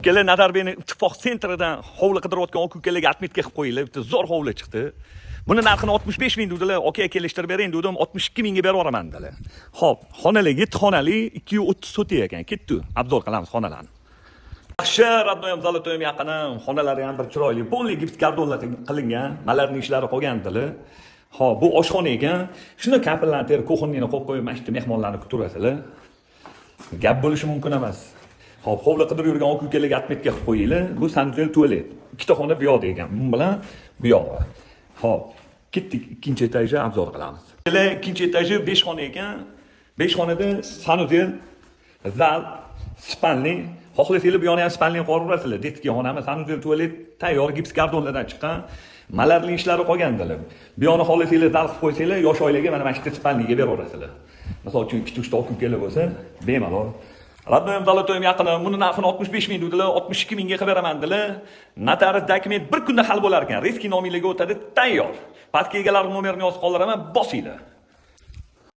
Kela Nazarbekni ittifoq sentridan hovli qidirayotgan aka ukalarga atmetga qilib qo'yinglar. Bitta zo'r hovli chiqdi. Buni narxini 65 ming dedilar. Aka kelishtirib bering dedim, 62 mingga berib yuboraman dedilar. Xo'p, xonalar 7 xonali 230 so'ti ekan. Ketdi. Obzor qilamiz xonalarni. Yaxshi, radnoyam zalotoyim yaqinam, xonalari ham bir chiroyli. Polli gips gardonlar qilingan, malarning ishlari qolgandilar. Xo'p, bu oshxona ekan. Shuni kapillarni terib, kuxoniyni qo'yib qo'yib, mana shu mehmonlarni kuturasizlar. Gap bo'lishi mumkin emas. Xo'p, hovli qidirib yurgan aka ukalarga atmetga qilib qo'yinglar. Bu sanuzel tualet. Ikkita xona bu yoqda ekan. Bu bilan bu yoqda. Xo'p, ketdik ikkinchi etajga obzor qilamiz. Kela ikkinchi etaji 5 xona ekan. 5 xonada sanuzel, zal, spalni, xohlasanglar bu yoni ham spalni qo'yib yuborasizlar. Detki xonami sanuzel tualet tayyor gips gardonlardan chiqqan. Malarning ishlari qolgandilar. Bu yoni xohlasanglar zal qilib qo'ysanglar, yosh oilaga mana shu spalniga berib yuborasizlar. Masalan uchun 2-3 ta aka ukalar bo'lsa, bemalol. Radnoyam zalotoyim yaqinam, buni narxini 65 ming dedilar, 62 mingga qilib beraman dedilar. Notarius dokument bir kunda hal bo'lar ekan. Reski nominglarga o'tadi, tayyor. Pastga egalar nomerini yozib qoldiraman, bosinglar.